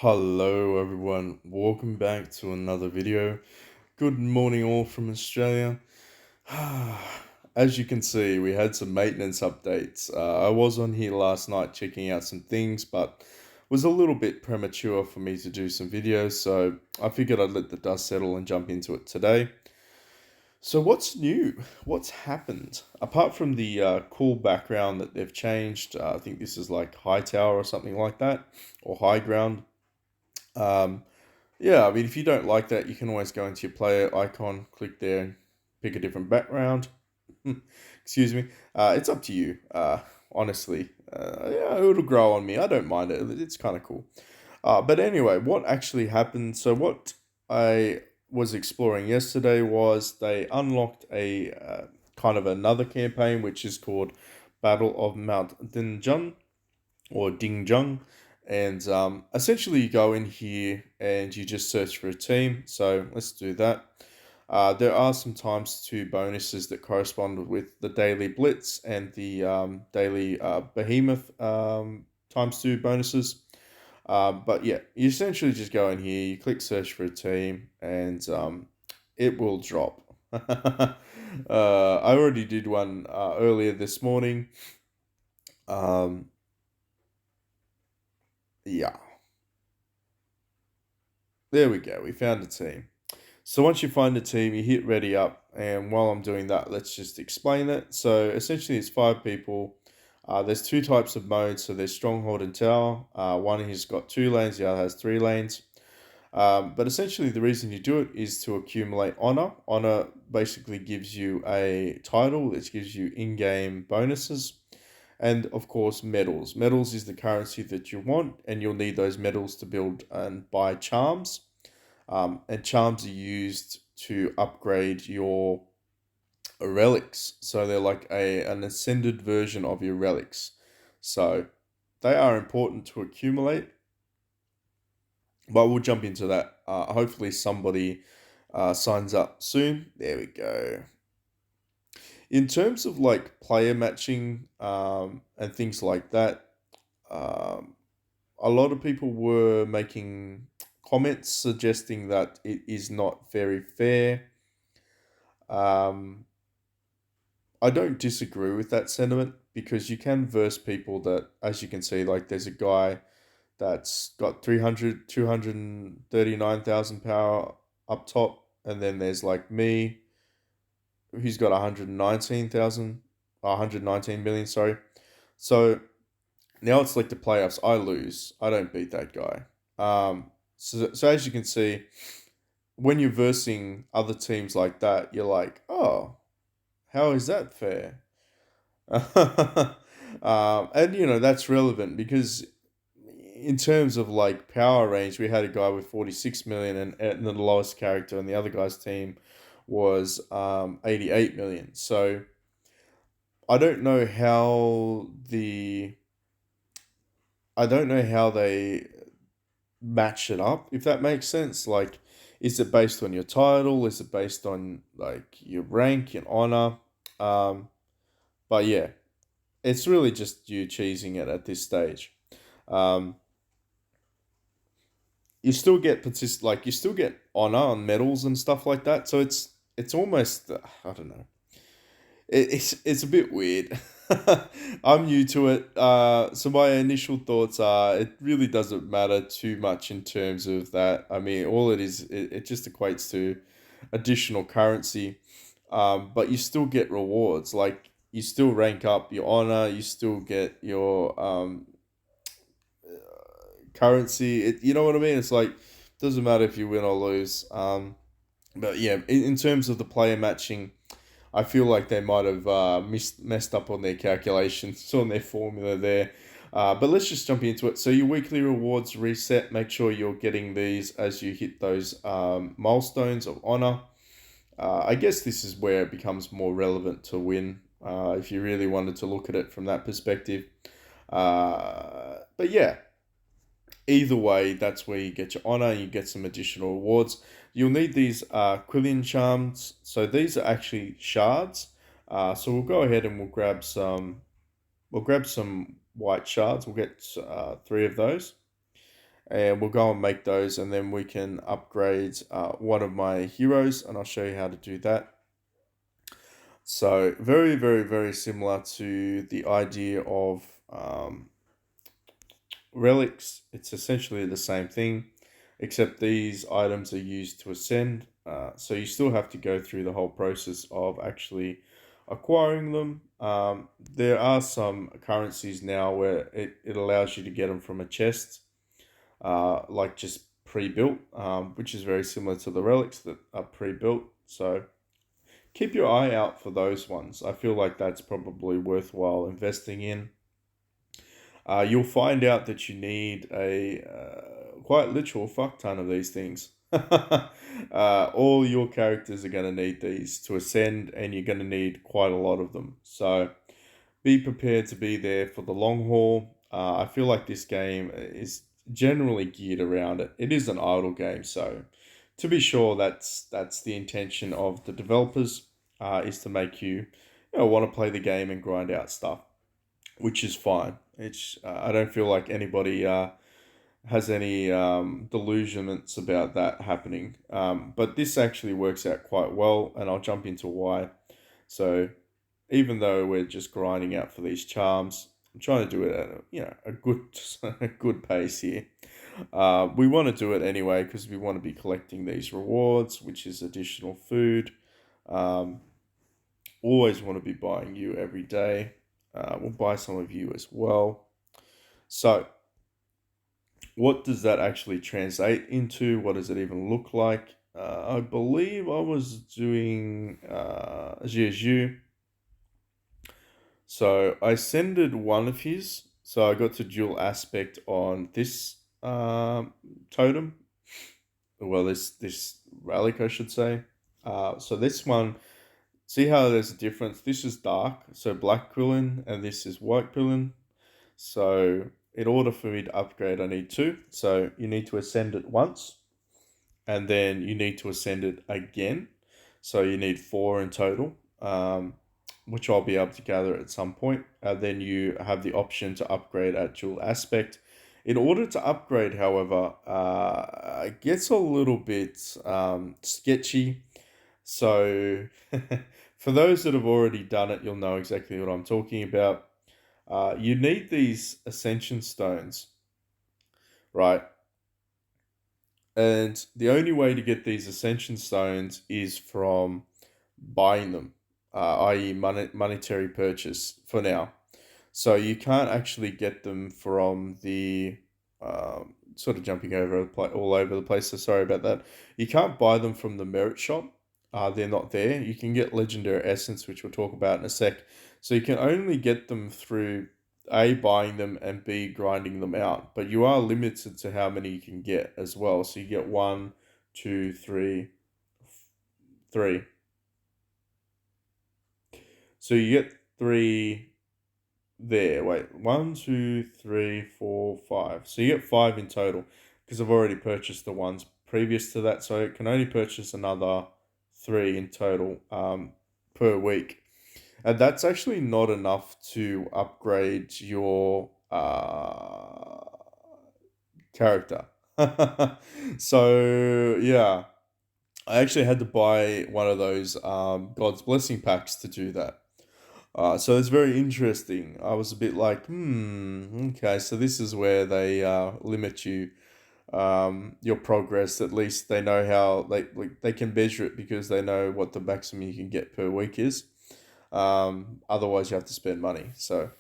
Hello everyone, welcome back to another video. Good morning all from Australia. As you can see, we had some maintenance updates. I was on here last night checking out some things, but was a little bit premature for me to do some videos, so I figured I'd let the dust settle and jump into it today. So what's new? What's happened? Apart from the cool background that they've changed, I think this is like High Tower or something like that, or High Ground. Um, Yeah, I mean, if you don't like that, you can always go into your player icon, click there, and pick a different background. Excuse me. It's up to you, honestly. Yeah, it'll grow on me. I don't mind it. It's kind of cool. But anyway, what actually happened? So, what I was exploring yesterday was they unlocked a kind of another campaign, which is called Battle of Mt Dinjun or Dingjun. And essentially, you go in here and you just search for a team. So let's do that. There are some times two bonuses that correspond with the daily blitz and the daily behemoth times two bonuses. But yeah, you essentially just go in here, you click search for a team, and it will drop. I already did one earlier this morning. Um, yeah, there we go. We found a team. So once you find a team, you hit ready up, and while I'm doing that, let's just explain it. So essentially, it's five people. There's two types of modes. So there's stronghold and tower. One has got two lanes, the other has three lanes. But essentially, the reason you do it is to accumulate honor. Honor basically gives you a title, which gives you in-game bonuses, and of course medals. Medals is the currency that you want, and you'll need those medals to build and buy charms. And charms are used to upgrade your relics. So they're like an ascended version of your relics. So they are important to accumulate, but we'll jump into that. Hopefully, somebody signs up soon. There we go. In terms of like player matching and things like that, um, a lot of people were making comments suggesting that it is not very fair. Um, I don't disagree with that sentiment because you can verse people that, as you can see, like there's a guy that's got 239,000 power up top, and then there's like me, who's got 119,000, 119 million, sorry. So now it's like the playoffs. I lose. I don't beat that guy. So as you can see, when you're versing other teams like that, you're like, oh, how is that fair? And that's relevant because in terms of like power range, we had a guy with 46 million and the lowest character, and the other guy's team was 88 million. So I don't know how the I don't know how they match it up, if that makes sense. Like, is it based on your title? Is it based on like your rank and honor? Um, but yeah, it's really just you cheesing it at this stage. Um, you still get like you still get honor and medals and stuff like that. So it's almost I don't know. It's a bit weird. I'm new to it, so my initial thoughts are it really doesn't matter too much in terms of that. I mean, all it is, it just equates to additional currency, but you still get rewards. Like you still rank up your honor, you still get your currency. You know what I mean? It's like doesn't matter if you win or lose. But yeah, in terms of the player matching, I feel like they might have messed up on their calculations, on their formula there. But let's just jump into it. So your weekly rewards reset. Make sure you're getting these as you hit those milestones of honor. I guess this is where it becomes more relevant to win, if you really wanted to look at it from that perspective. But yeah, either way, that's where you get your honor. You get some additional rewards. You'll need these Qillion charms. So these are actually shards. So we'll go ahead and we'll grab some. We'll grab some white shards. We'll get three of those, and we'll go and make those, and then we can upgrade one of my heroes, and I'll show you how to do that. So very, very, very similar to the idea of relics. It's essentially the same thing, except these items are used to ascend. So you still have to go through the whole process of actually acquiring them. There are some currencies now where it allows you to get them from a chest, like just pre-built, which is very similar to the relics that are pre-built. So keep your eye out for those ones. I feel like that's probably worthwhile investing in. You'll find out that you need a quite literal fuck ton of these things. All your characters are going to need these to ascend, and you're going to need quite a lot of them. So be prepared to be there for the long haul. I feel like this game is generally geared around it. It is an idle game, so to be sure, that's the intention of the developers, is to make you want to play the game and grind out stuff, which is fine. It's I don't feel like anybody has any delusionments about that happening. But this actually works out quite well, and I'll jump into why. So even though we're just grinding out for these charms, I'm trying to do it at a good a good pace here. We want to do it anyway because we want to be collecting these rewards, which is additional food. Um, Always want to be buying you every day. We'll buy some of you as well. So, what does that actually translate into? What does it even look like? I believe I was doing Jeju. So I ascended one of his. So I got to dual aspect on this totem. Well, this relic, I should say. So this one, see how there's a difference? This is dark, so black Qillion, and this is white Qillion. So in order for me to upgrade, I need two. So you need to ascend it once, and then you need to ascend it again. So you need four in total, which I'll be able to gather at some point. And then you have the option to upgrade at dual aspect. In order to upgrade, however, it gets a little bit sketchy. So for those that have already done it, you'll know exactly what I'm talking about. You need these Ascension stones, right? And the only way to get these Ascension stones is from buying them, i.e., monetary purchase for now. So you can't actually get them from the sort of jumping all over the place. So sorry about that. You can't buy them from the merit shop. They're not there. You can get legendary essence, which we'll talk about in a sec. So you can only get them through A, buying them, and B, grinding them out. But you are limited to how many you can get as well. So you get one, two, three. So you get three there. Wait, one, two, three, four, five. So you get five in total because I've already purchased the ones previous to that. So I can only purchase another three in total per week. And that's actually not enough to upgrade your character. So, yeah. I actually had to buy one of those God's Blessing packs to do that. So it's very interesting. I was a bit like, okay, so this is where they limit you, your progress. At least they know how they can measure it because they know what the maximum you can get per week is. Otherwise, you have to spend money. So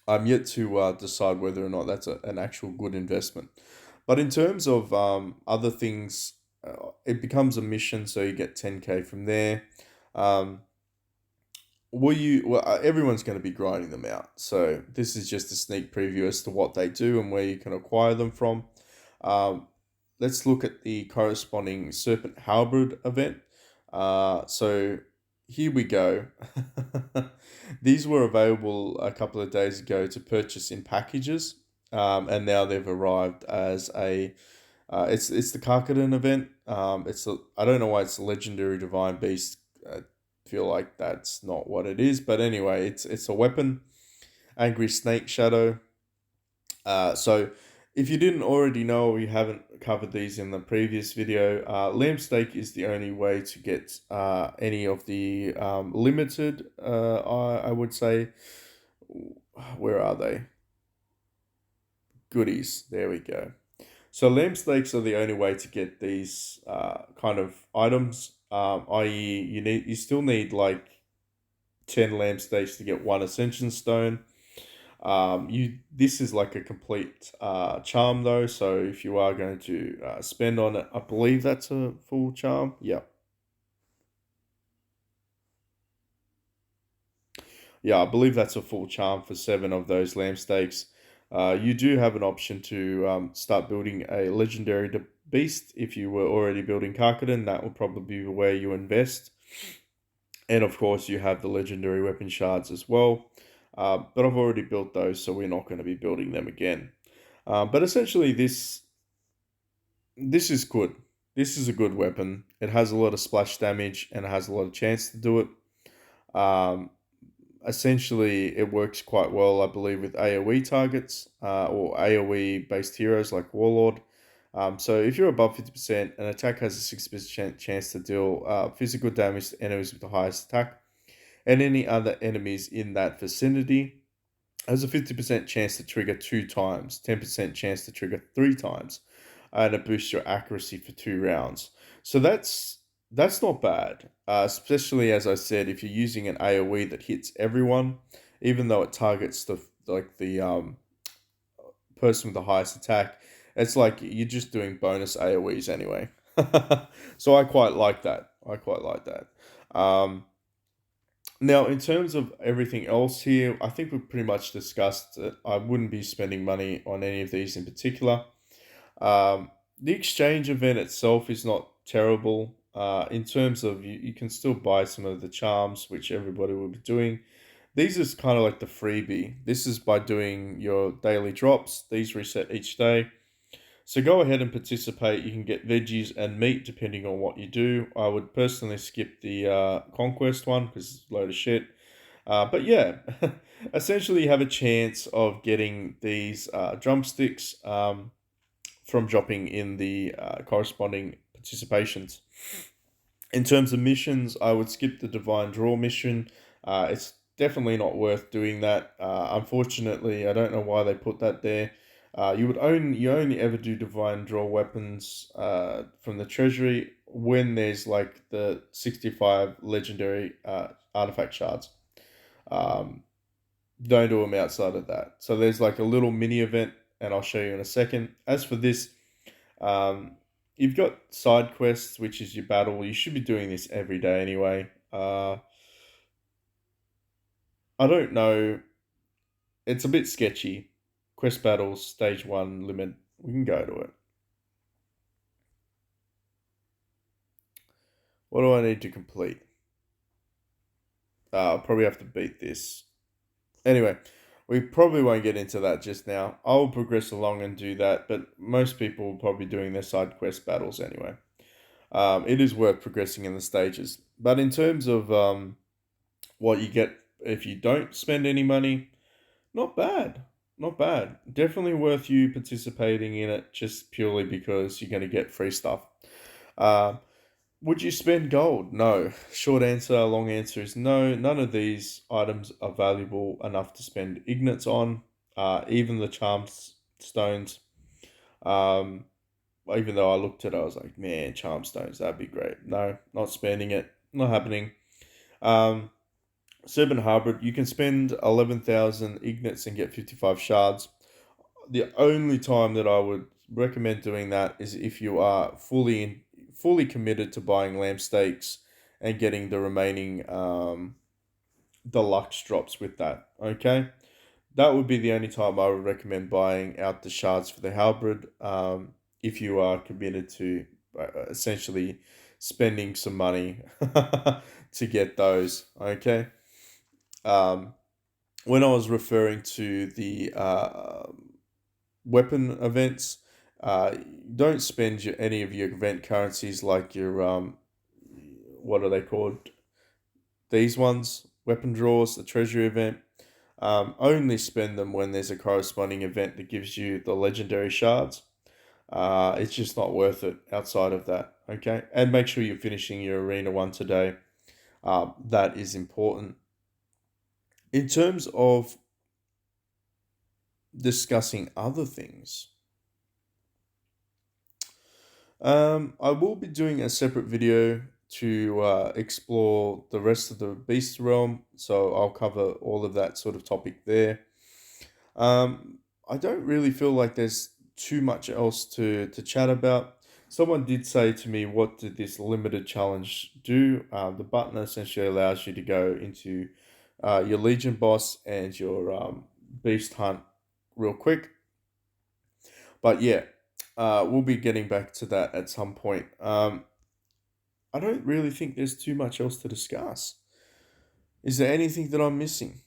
I'm yet to decide whether or not that's an actual good investment. But in terms of other things, it becomes a mission, so you get 10K from there. Um, everyone's going to be grinding them out. So this is just a sneak preview as to what they do and where you can acquire them from. Um, let's look at the corresponding Serpent Halberd event. So here we go. These were available a couple of days ago to purchase in packages, and now they've arrived as a. It's the Karkadan event. I don't know why it's a Legendary Divine Beast. Feel like that's not what it is, but anyway, it's a weapon. Angry Snake Shadow. So If you didn't already know, or you haven't covered these in the previous video, lamb steak is the only way to get any of the limited, I would say, where are they? Goodies. There we go. So lamb steaks are the only way to get these kind of items. I.e., you still need like 10 lamb steaks to get one ascension stone. You This is like a complete charm though. So if you are going to spend on it, I believe that's a full charm. Yeah, yeah, I believe that's a full charm for 7 of those lamb steaks. You do have an option to start building a legendary beast if you were already building Karkadon. That will probably be where you invest. And of course, you have the legendary weapon shards as well. But I've already built those, so we're not going to be building them again. But essentially, this is good. This is a good weapon. It has a lot of splash damage and it has a lot of chance to do it. Essentially, it works quite well, I believe, with AoE targets or AoE based heroes like Warlord. So if you're above 50%, an attack has a 60% chance to deal physical damage to enemies with the highest attack, and any other enemies in that vicinity has a 50% chance to trigger 2 times, 10% chance to trigger 3 times, and it boosts your accuracy for 2 rounds. So that's not bad, especially as I said, if you're using an AOE that hits everyone, even though it targets the person with the highest attack. It's like you're just doing bonus AOEs anyway. So I quite like that. I quite like that. Um, Now, in terms of everything else here, I think we've pretty much discussed it. I wouldn't be spending money on any of these in particular. The exchange event itself is not terrible. In terms of you can still buy some of the charms, which everybody will be doing. These is kind of like the freebie. This is by doing your daily drops. These reset each day. So go ahead and participate. You can get veggies and meat depending on what you do. I would personally skip the conquest one because it's a load of shit. But yeah, essentially you have a chance of getting these drumsticks from dropping in the corresponding participations. In terms of missions, I would skip the Divine Draw mission. It's definitely not worth doing that. Unfortunately, I don't know why they put that there. You only ever do Divine Draw weapons from the treasury when there's like the 65 legendary artifact shards. Um, don't do them outside of that. So there's like a little mini event, and I'll show you in a second. As for this, um, you've got side quests, which is your battle. You should be doing this every day anyway. I don't know. It's a bit sketchy. Quest battles, stage 1 limit. We can go to it. What do I need to complete? I'll probably have to beat this. Anyway, we probably won't get into that just now. I'll progress along and do that, but most people will probably be doing their side quest battles anyway. It is worth progressing in the stages. But in terms of what you get if you don't spend any money, not bad. Not bad. Definitely worth you participating in it just purely because you're going to get free stuff. Uh, would you spend gold? No. Short answer, long answer is no. None of these items are valuable enough to spend ignates on. Even the charm stones. Um, Even though I looked at it, I was like, man, charm stones, that'd be great. No, not spending it. Not happening. Um, Serpent Halberd, you can spend 11,000 ignates and get 55 shards. The only time that I would recommend doing that is if you are fully committed to buying lamb steaks and getting the remaining deluxe drops with that. Okay, that would be the only time I would recommend buying out the shards for the halberd. If you are committed to essentially spending some money to get those. Okay. Um, when I was referring to the weapon events, don't spend any of your event currencies like your what are they called? These ones, weapon draws, the treasury event. Only spend them when there's a corresponding event that gives you the legendary shards. It's just not worth it outside of that, okay? And make sure you're finishing your arena one today. That is important. In terms of discussing other things, I will be doing a separate video to explore the rest of the beast realm, so I'll cover all of that sort of topic there. I don't really feel like there's too much else to chat about. Someone did say to me, what did this limited challenge do? The button essentially allows you to go into your Legion boss and your beast hunt real quick. But yeah, we'll be getting back to that at some point. I don't really think there's too much else to discuss. Is there anything that I'm missing?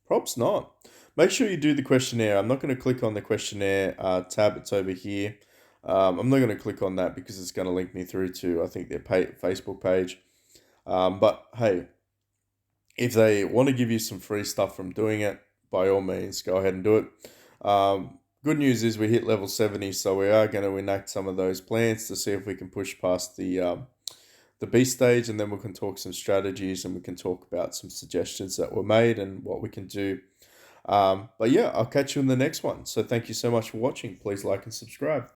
Props not. Make sure you do the questionnaire. I'm not going to click on the questionnaire tab. It's over here. I'm not going to click on that because it's going to link me through to, I think, their Facebook page. But hey, if they want to give you some free stuff from doing it, by all means, go ahead and do it. Good news is we hit level 70, so we are going to enact some of those plans to see if we can push past the beast stage, and then we can talk some strategies and we can talk about some suggestions that were made and what we can do. But yeah, I'll catch you in the next one. So thank you so much for watching. Please like and subscribe.